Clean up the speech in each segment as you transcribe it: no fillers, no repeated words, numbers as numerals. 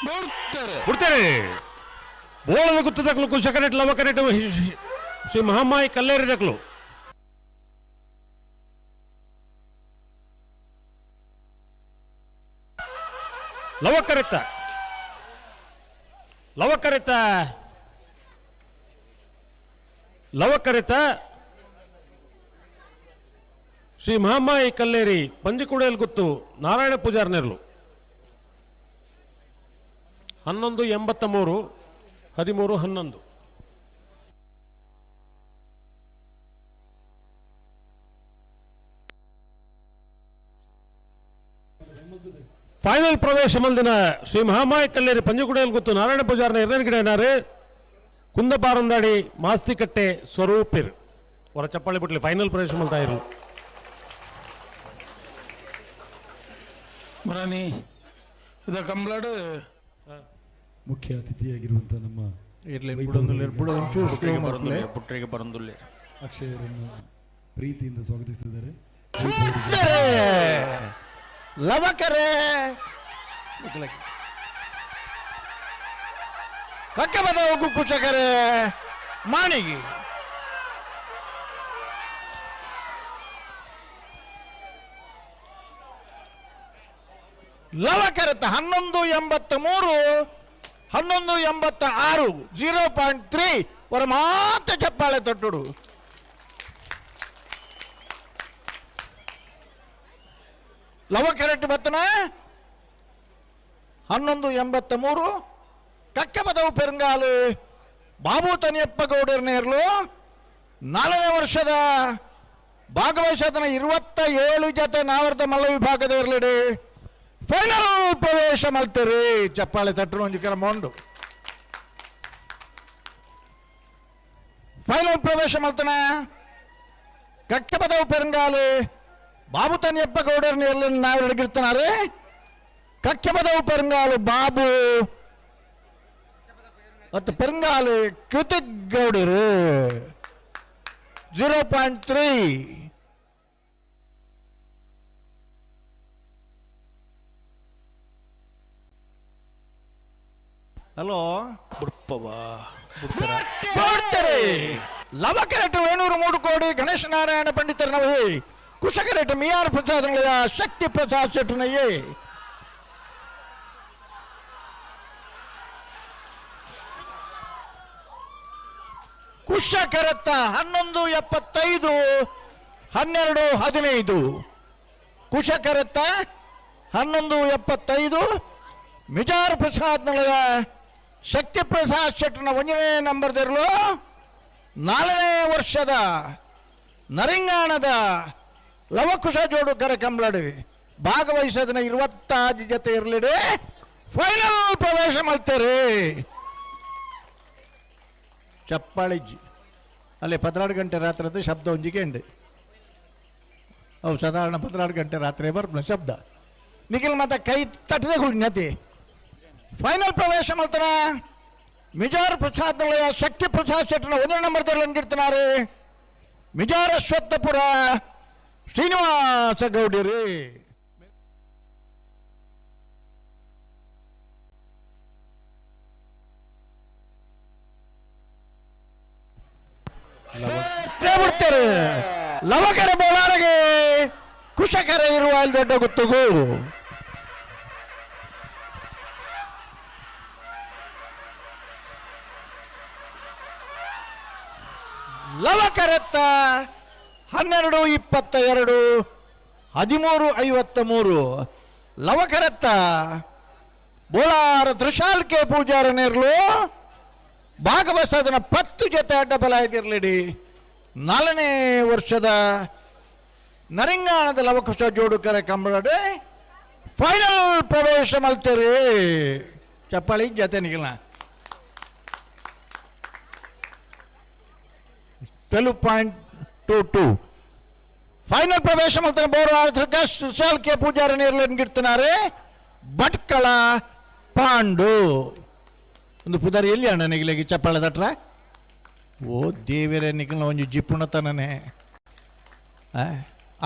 ಬಿಡ್ತಾರೆ ಬೋಳದ ಗುತ್ತದಕ್ಲು ಕುಶಕರೆಟ್ ಲವಕರೆಟ್ ಶ್ರೀ ಮಹಾಮಾಯಿ ಕಲ್ಲೇರಿದಕ್ಲು ಲವಕರೆತ್ತ ಲವಕರೆತ್ತ ಲವಕರೆತ್ತ ಶ್ರೀ ಮಹಾಮಾಯಿ ಕಲ್ಲೇರಿ ಪಂಜಿಕುಡೇಲ್ ಗುತ್ತು ನಾರಾಯಣ ಪೂಜಾರ್ನೆರ್ಲು 1183 13 11 ಫೈನಲ್ ಪ್ರವೇಶ ಮಲ್ದಿನ ಶ್ರೀ ಮಹಾಮಾಯಿ ಕಲ್ಲೇರಿ ಪಂಜಿಕುಡೇಲ್ ಗುತ್ತು ನಾರಾಯಣ ಪೂಜಾರ್ನ ಎರಡನೇ ಕುಂದಪಾರಂದಾಡಿ ಮಾಸ್ತಿಕಟ್ಟೆ ಸ್ವರೂಪಿರ್ ಹೊರ ಚಪ್ಪಾಳಿ ಬಿಟ್ಲಿ ಫೈನಲ್ ಪ್ರವೇಶ ಮಲ್ತಾ ಇರು ಮರಾನಿ ಇದ ಕಂಬ್ಲಾಡು ಮುಖ್ಯ ಅತಿಥಿಯಾಗಿರುವಂತಹ ನಮ್ಮ ಅಕ್ಷಯರನ್ನು ಪ್ರೀತಿಯಿಂದ ಸ್ವಾಗತಿಸುತ್ತಿದ್ದಾರೆ. ಲವಕರೆ ಕಕ್ಕಬದ ಹೋಗು ಕುಶಕರೆ ಮಾಣಿಗಿ ಲವಕರತ 1183 1186 0.3 ಅವರ ಮಾತ್ರ ಚಪ್ಪಾಳೆ ತೊಟ್ಟುಡು ಲವಕರೆಟ್ ಬತ್ತನ 1183 ಕಕ್ಕಬದವು ಪೆರಂಗಾಲು ಬಾಬು ತನಿಯಪ್ಪ ಗೌಡರ್ನೇರ್ಲು 4ನೇ ವರ್ಷದ ಭಾಗವಹಿಸತನ 27 ಜೊತೆ ನಾವರ್ತ ಮಲ್ಲ ವಿಭಾಗದ ಇರಲಿಡಿ ಫೈನಲ್ ಪ್ರವೇಶ ಮಾಡ್ತೀರಿ ಚಪ್ಪಾಳೆ ತಟ್ಟರು ಒಂದು ಕರ ಮೊಂಡು ಫೈನಲ್ ಪ್ರವೇಶ ಮಾಡ್ತಾನೆ ಕಕ್ಕಬದವು ಪೆರಂಗಾಲು ಬಾಬು ತನಿಯಪ್ಪ ಗೌಡರ್ನ ಎಲ್ಲ ನಾವು ಹಿಡಿಗಿರ್ತಾನೆ ಕಕ್ಕಬದವು ಪೆರಂಗಾಲು ಬಾಬು ಮತ್ತು ಪೆರಂಗಾಲು ಕೃತಿಕ್ ಗೌಡರು 0.3 ಹಲೋ ಲವಕರೆಟ್ 703 ಕೋಟಿ ಗಣೇಶ ನಾರಾಯಣ ಪಂಡಿತರನವೇ ಕುಶಕರೆಟ್ ಮಿಯಾರ್ ಪ್ರಸಾದ್ ಶಕ್ತಿ ಪ್ರಸಾದ್ ಶೆಟ್ಟನಯ್ಯೇ ಕುಶಕರೆತ್ತ 1175 1215 ಕುಶಕರೆತ್ತ 1175 ಮಿಜಾರ್ ಪ್ರಸಾದ್ ನಳಗ ಶಕ್ತಿ ಪ್ರಸಾದ್ ಶೆಟ್ಟನ 1ನೇ ನಂಬರ್ದಿರಲು 4ನೇ ವರ್ಷದ ನರಿಂಗಾಣದ ಲವಕುಶ ಜೋಡುಕರ ಕಂಬ್ಲಡಿ ಭಾಗವಹಿಸೋದನ್ನ 26 ಜೊತೆ ಇರಲಿಡಿ ಫೈನಲ್ ಪ್ರವೇಶ ಮಾಡ್ತಾರೆ ಚಪ್ಪಾಳಿಜ್ಜಿ ಅಲ್ಲಿ 16 ಗಂಟೆ ರಾತ್ರಿ ಶಬ್ದ ಒಂಜಿಗೆ ಉಂಡು ಅವು ಸಾಧಾರಣ 16 ಗಂಟೆ ರಾತ್ರಿ ಬರ್ಬ ಶಬ್ದ ನಿಖಿಲ್ ಮತ್ತೆ ಕೈ ತಟ್ಟದೆ ಕುಳಿನತಿ ಫೈನಲ್ ಪ್ರವೇಶ ಮಾಡ್ತಾರ ಮಿಜಾರ್ ಪ್ರಸಾದ್ ಶಕ್ತಿ ಪ್ರಸಾದ್ ಶೆಟ್ಟನ 1ನೇ ನಂಬರ್ದಲ್ಲಿ ಹಂಗಿರ್ತಾನೆ ಮಿಜಾರ ಅಶ್ವತ್ಥಪುರ ಶ್ರೀನಿವಾಸ ಗೌಡರಿ ಬಿಡ್ತಾರೆ ಲವಕರ ಬೋಳಾರಗೆ ಕುಶಕರ ಇರುವ ಅಲ್ಲಿ ದೊಡ್ಡ ಗುತ್ತುಗು ಲವಕರೆತ್ತ 1222 1353 ಲವಕರೆತ್ತ ಬೋಳಾರ ತ್ರಿಶಾಲ್ಕೆ ಪೂಜಾರನೇರ್ಲು ಭಾಗವಹಿಸೋದನ್ನ 10 ಜೊತೆ ಅಡ್ಡಬಲ ಇದಿರಲಿಡಿ 4ನೇ ವರ್ಷದ ನರಿಂಗಾಣದ ಲವಕುಶ ಜೋಡುಕರ ಕಂಬಳಡೆ ಫೈನಲ್ ಪ್ರವೇಶ ಮಲ್ತೀರಿ ಚಪ್ಪಾಳಿ ಜೊತೆ ನಿಖಿಲ್ನ 12.22 ಫೈನಲ್ ಪ್ರವೇಶ ಮಾಡ್ತಾನೆ ಬೋರ್ ಕೆ ಪೂಜಾರನಿರ್ಲಿರ್ತಾನೆ ಭಟ್ಕಳ ಪಾಂಡು ಒಂದು ಪುದಾರಿ ಎಲ್ಲಿ ಅಣ್ಣ ನಿಗಿಲಿಗೆ ಚಪ್ಪಾಳೆ ತಟ್ರ ಓ ದೇವರೇ ನಿಖಿಲ್ನ ಒಂದು ಜಿಪ್ಪುಣತನೇ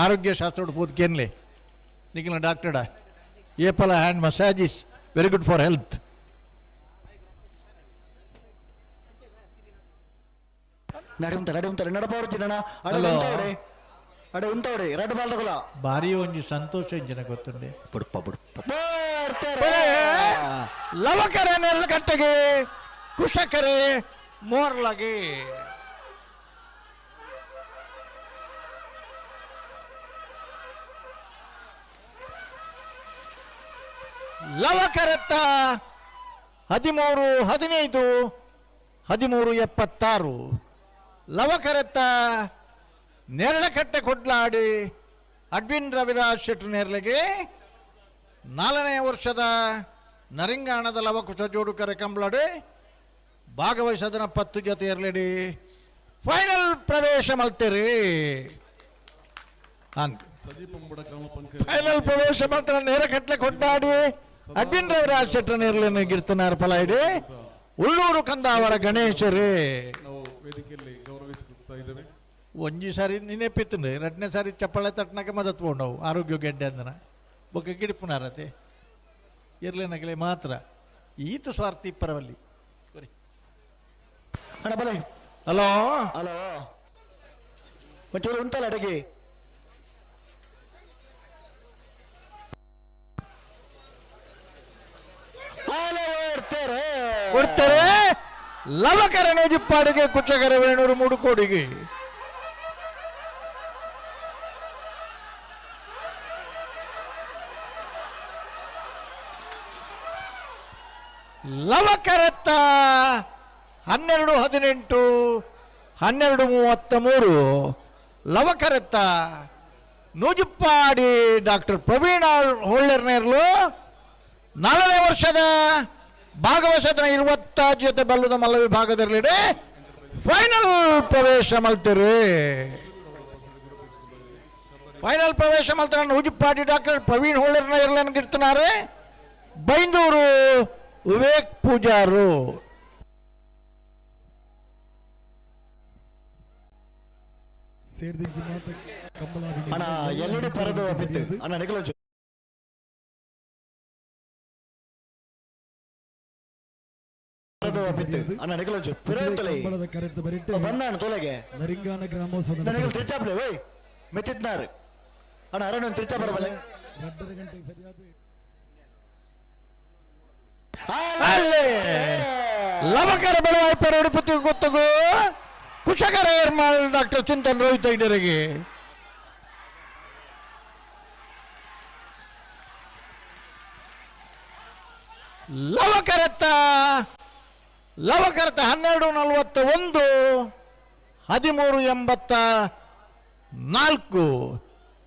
ಆರೋಗ್ಯ ಶಾಸ್ತ್ರ ಪೂತ್ಕೇನ್ಲಿ ನಿಖಿಲ್ನ ಡಾಕ್ಟರ್ಡ ಏಪಲ hand massage is very good for health ನಡೆ ಉಂಟು ನಡಪವರ್ತಿನ ಅಡೆ Hello. ಉಂಟವಡೆ ಅಡೆ ಉಂಟವಡೆ ರೆಡ್ ಬಾಲ್ ತಗೊಳ ಭಾರಿ ಒಂಜಿ ಸಂತೋಷ ಇಂಜಿನ ಗೊತ್ತುಂಡೆ ಬಿಡಪ್ಪ ಲವಕರೆ ನೆಲಗಟ್ಟೆಗೆ ಕುಶಕರೆ ಮೋರ್ಲಗೆ ಲವಕರೆತ್ತ 13-15 13-76 ಲವಕರೆತ್ತ ನೆರಳಕಟ್ಟೆ ಕೊಡ್ಲಾಡಿ ಅಡ್ವಿನ್ ರವಿರಾಜ್ ಶೆಟ್ಟಿ ನೇರ್ಲೆಗೆ 4ನೇ ವರ್ಷದ ನರಿಂಗಾಣದ ಲವಕುಶ ಜೋಡುಕರೆ ಕಂಬಳಡೆ ಭಾಗವಹಿಸದನ 10 ಜೊತೆ ಇರಲಿಡಿ ಫೈನಲ್ ಪ್ರವೇಶ ಮಲ್ತೀರಿ ಅಂತ ಫೈನಲ್ ಪ್ರವೇಶ ಮಾತ್ರ ನೇರ ಕಟ್ಲೆ ಕೊಟ್ಟಾಡಿ ಅಡ್ವಿನ್ ರವಿರಾಜ್ ಶೆಟ್ಟಿ ನೇರ್ಲೆನ ಗಿರ್ತನಾರ ಫಲ ಇಡಿ ಉಳ್ಳೂರು ಕಂದಾವರ ಗಣೇಶರೇ ಒಂಜಿ ಸಾರಿ ನೆನಪಿತ್ತಂದ್ರೆ 2ನೇ ಸಾರಿ ಚಪ್ಪಳೆ ತಟ್ಟನಕ್ಕೆ ಮದತ್ ತಗೊಂಡವು ಆರೋಗ್ಯ ಗೆಡ್ಡೆ ಅಂದನ ಬೊಕ್ಕ ಗಿಡಿಪುನಾರತೆ ಇರ್ಲೇನಗಲೇ ಮಾತ್ರ ಈತ ಸ್ವಾರ್ಥಿ ಪರವಲ್ಲಿ ಅಣ್ಣ ಬಲೆ ಹಲೋ ಹಲೋ ಒಂಚೂರು ಉಂಟಲ್ಲ ಅಡಿಗೆ ಕೊಡ್ತಾರೆ ಲವಕರ ಜಿಪ್ಪಾಡಿಗೆ ಕುಚ್ಚಕರ ವೇಣೂರು 3 ಕೋಡಿಗೆ ಲವಕರತ್ತ 12-18 12-33 ಲವಕರತ್ತ ನೂಜಿಪ್ಪಾಡಿ ಡಾಕ್ಟರ್ ಪ್ರವೀಣ ಹೊಳ್ಳೆರ್ನೇರ್ಲು 4ನೇ ವರ್ಷದ ಭಾಗವಹಿಸದ 20 ಜೊತೆ ಬಲ್ಲದ ಮಲ್ಲ ವಿಭಾಗದಲ್ಲಿಡೆ ಫೈನಲ್ ಪ್ರವೇಶ ಮಲ್ತೀರಿ ಫೈನಲ್ ಪ್ರವೇಶ ಮಲ್ತಾರ ನೂಜಿಪ್ಪಾಡಿ ಡಾಕ್ಟರ್ ಪ್ರವೀಣ್ ಹೊಳ್ಳೆರ್ನೇರ್ಲನ್ ಗಿಡ್ತನಾರೆ ಬೈಂದೂರು ವಿವೇಕ್ ಪೂಜಾರು ಸೇರ್ದಿಂಚಿ ಮಾತ ಕಂಬಳಾದಿ ಅಣ್ಣ ಎಲ್ಲೆಡೆ ಪರದು ಅಪಿತ್ತು ಅಣ್ಣ ನಿಖಲಜು ಪರದು ಅಪಿತ್ತು ಅಣ್ಣ ನಿಖಲಜು ಪಿರತಲೆ ಕಂಬಳದ ಕರೆತ ಬರಿಟ್ಟೆ ಬಂದಾಣ ತೊಲೆಗೆ ನರಿಂಗಾನ ಗ್ರಾಮೋತ್ಸವದ ನನಗೆ ತಿರ್ಚಾಪ್ಲೆ ಓಯ್ ಮೆತ್ತಿದ್ನಾರು ಅಣ್ಣ ಅರಣ್ಯ ತಿರ್ಚಾ ಬರಬಲೆ 2:30 ಗಂಟೆಗೆ ಸರಿಯಾದ ಅಲ್ಲೇ ಲವಕರ ಬೆಳವಾಯ್ಪರ ಉಡುಪತಿ ಗೊತ್ತಗು ಕುಶಕರ ಏರ್ಮಾಳ್ ಡಾಕ್ಟರ್ ಚಿಂತನ್ ರೋಹಿತ್ ಐಡರಿಗೆ ಲವಕರತ್ತ 12-41 13-84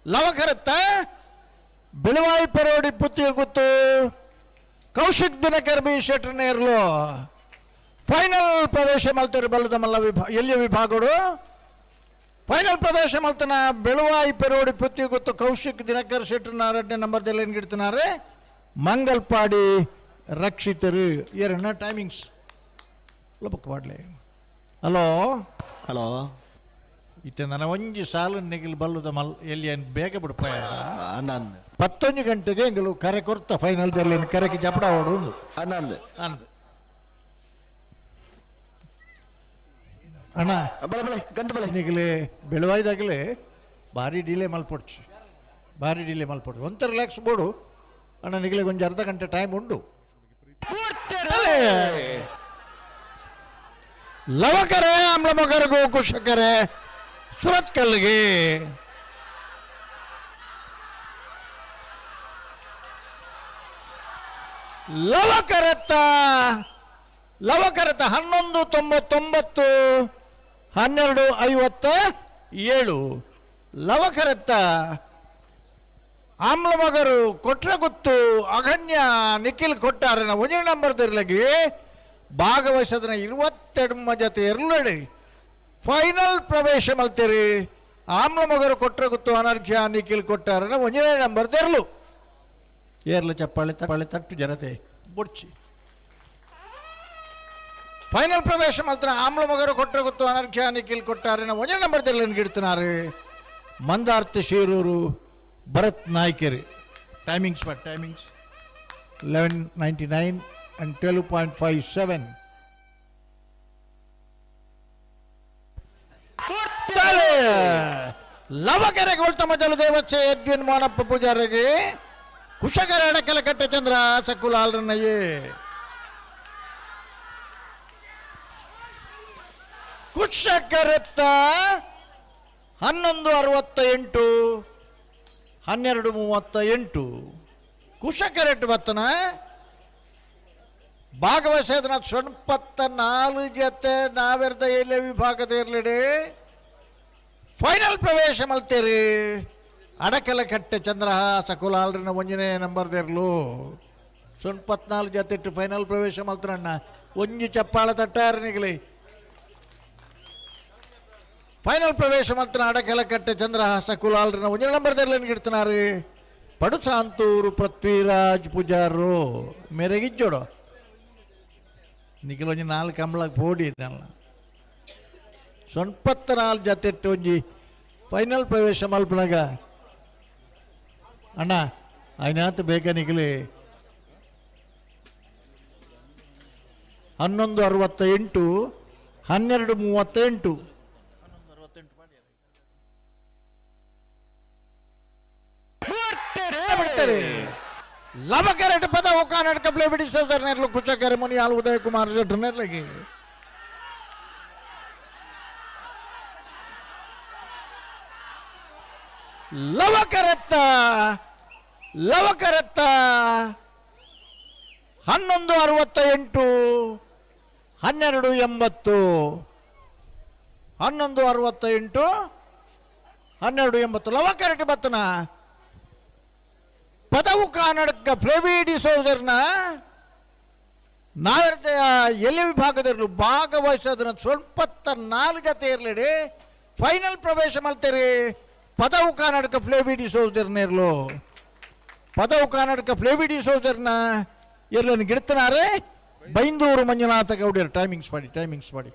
ಲವಕರತ್ತ ಬೆಳವಾಯಿ ಪರೋಡಿ ಪುತ್ತಿಗೆ ಗೊತ್ತು ಕೌಶಿಕ್ ದಿನಕರ್ ಬಿ ಶೆಟ್ಟಿ ನೇರ್ಲು ಫೈನಲ್ ಪ್ರವೇಶ ಮಲ್ತಾರೆ ಬಲ್ಲದ ಮಲ್ಲ ಎಲ್ಲಿಯ ವಿಭಾಗಗಳು ಫೈನಲ್ ಪ್ರವೇಶ ಮಲ್ತನ ಬೆಳವಾಯಿ ಪೆರೋಡಿ ಪುತ್ತಿ ಗೊತ್ತು ಕೌಶಿಕ್ ದಿನಕರ್ ಶೆಟ್ಟಿ 2ನೇ ನಂಬರ್ದಲ್ಲಿ ಏನು ಗಿಡ್ತಿನಾರೆ ಮಂಗಲ್ಪಾಡಿ ರಕ್ಷಿತರು 2ನೇ ಟೈಮಿಂಗ್ಸ್ ಲಬಕ್ ಮಾಡ್ಲಿ ಹಲೋ ಹಲೋ ಇತ್ತೆ ನನ್ನ ಒಂಜಿ ಸಾಲು ನೆಗಿಲ್ ಬಲ್ಲದ ಮಲ್ ಎಲ್ಲಿ ಏನು ಬೇಗ ಬಿಡಪ್ಪ ಅನ್ನಂದ್ 11 ಗಂಟೆಗೆ ಎಂಗಲು ಕರೆ ಕೊರ್ತ ಫೈನಲ್ದಲ್ಲಿ ಕರೆಗೆ ಜಪಡ ಓಡು ಅನ್ನಂದ್ ಅಂದ್ ಅಣ್ಣ ಬಲೆ ಬಲೆ ಗಂತ ಬಲೆ ನಿಗಲೇ ಬೆಳವಾಯ್ದಾಗಲೇ ಭಾರಿ ಡಿಲೇ ಮಲ್ಪೊಡ್ಚು ಒಂಥರ ರಿಲ್ಯಾಕ್ಸ್ ಬೋಡು ಅಣ್ಣ ನಿಗಲೇ ಒಂಜಿ ಅರ್ಧ ಗಂಟೆ ಟೈಮ್ ಉಂಡು ಲವಕರೆ ಆಮ್ಲಮಗರಗು ಕುಶಕರೆ ಸುರತ್ ಕಲ್ಲಿಗೆ ಲವಕರತ್ತ 11-99 12-57 ಲವಕರತ್ತ ಆಮ್ಲಮಗರು ಕೊಟ್ರಗುತ್ತು ಅಗಣ್ಯ ನಿಖಿಲ್ ಕೊಟ್ಟಾರನ 1 ನಂಬರ್ದಿರ್ಲಗಿ ಭಾಗವಹಿಸದನ 22 ಜೊತೆ ಎರಲಡಿ ಫೈನಲ್ ಪ್ರವೇಶ ಮಲ್ತೀರಿ ಆಮ್ಲಮಗರು ಕೊಟ್ರಗುತ್ತು ಅನರ್ಘ್ಯ ನಿಖಿಲ್ ಕೊಟ್ಟಾರನ 1 ನಂಬರ್ದಿರ್ಲು ಏರ್ಲ ಚಪ್ಪಾಳೆ ತಟ್ಟು ಜನತೆ ಬುಡ್ಚಿ ಫೈನಲ್ ಪ್ರವೇಶ ಮಾತ್ರ ಆಮ್ಲಮಗರು ಕೊಟ್ರಗುತ್ತು ಅನರ್ಘ್ಯ ನಿಖಿಲ್ ಕೊಟ್ಟಾರನ 1 ನಂಬರ್ದಲ್ಲಿ ಗಿಡ್ತಿನಾರೆ ಮಂದಾರ್ತಿ ಶೀರೂರು ಭರತ್ ನಾಯ್ಕೆರಿ ಟೈಮಿಂಗ್ಸ್ 11:99 and 12.57 ತಲೆ ಲವಕೆರೆ ಗೋಲ್ತಮ ಜಲದೇವಚ್ಚೆ ಎಡ್ವಿನ್ ಮೋನಪ್ಪ ಪೂಜಾರಿಗೆ ಕುಶಕರ ಅಡಕೆಲ ಕಟ್ಟೆ ಚಂದ್ರ ಸಕುಲಾಲ್ರನ್ನಯ್ಯೇ ಕುಶಕರೆತ್ತ 11:68 12:38 ಕುಶಕರೆಟ್ಟು ಬತ್ತನ ಭಾಗವಹಿಸಿದ 94 ಜೊತೆ ನಾವೆರ್ದ ಎಲೆ ವಿಭಾಗದ ಇರ್ಲಿಡೆ ಫೈನಲ್ ಪ್ರವೇಶ ಮಲ್ತೇರಿ ಅಡಕೆಲ ಕಟ್ಟೆ ಚಂದ್ರಹಾಸ ಕುಲಾಲ್ರಿನ ಒಂಜನೇ ನಂಬರ್ದಿರ್ಲು 94 ಜೊತೆ ಇಟ್ಟು ಫೈನಲ್ ಪ್ರವೇಶ ಮಲ್ತರಣ್ಣ ಒಂಜಿ ಚಪ್ಪಾಳ ತಟ್ಟಾರನಿಗಲಿ ಫೈನಲ್ ಪ್ರವೇಶ ಮಾತ್ರ ಅಡಕೆಲ ಕಟ್ಟೆ ಚಂದ್ರಹಾಸ ಕುಲಾಲ್ರಿನ ಒಂಜನೇ ನಂಬರ್ದಿರ್ಲೇನು ಗಿಡ್ತನಾರು ಪಡುಸಾಂತೂರು ಪೃಥ್ವಿರಾಜ್ ಪೂಜಾರು ಮೆರೆಗಿಜ್ಜೋಡು ನಿಖಿಲ್ ಒಂಜಿ 4 ಕಂಬಳಕ್ಕೆ ಪೋಡಿ ಇದಲ್ಲ 94 ಜೊತೆ ಇಟ್ಟು ಒಂಜಿ ಫೈನಲ್ ಪ್ರವೇಶ ಮಲ್ಪನಾಗ ಅಣ್ಣ ಆಯ್ನಾತು ಬೇಕ ನಿಖಿಲಿ 11:68 12:38 ಲವಕರೆಟ್ ಪದ ಕರ್ನಾಟಕ ಪ್ಲೇ ಬಿಡಿಸೋದರ್ ನೆರ್ಲು ಕುಚಕರೆ ಮುನಿಯಾಲ್ ಉದಯ ಕುಮಾರ್ ಶೆಟ್ರು ನೆರ್ಲಗಿ ಲವಕರೆತ್ತ 11:68 12:80 11:68 12:80 ಲವಕರೆಟ್ ಬತ್ತನ ಪದವು ಕರ್ನಾಟಕ ಫ್ಲೆವಿಡಿ ಸೋದರ್ನ ನಾವೆರ್ದ ಎಲೆ ವಿಭಾಗದಲ್ಲೂ ಭಾಗವಹಿಸೋದನ್ನ 94 ಜೊತೆ ಇರ್ಲಿಡಿ ಫೈನಲ್ ಪ್ರವೇಶ ಮಾಡ್ತೀರಿ ಪದವು ಕರ್ನಾಟಕ ಫ್ಲೆವಿಡಿ ಸೋದರ್ನೇರ್ಲು ಪದವು ಕರ್ನಾಟಕ ಫ್ಲೆವಿಡಿ ಸೋದರ್ನ ಎಲ್ಲನ್ನು ಗಿಡ್ತನಾರೆ ಬೈಂದೂರು ಮಂಜುನಾಥ ಗೌಡ್ಯರು ಟೈಮಿಂಗ್ಸ್ ಮಾಡಿ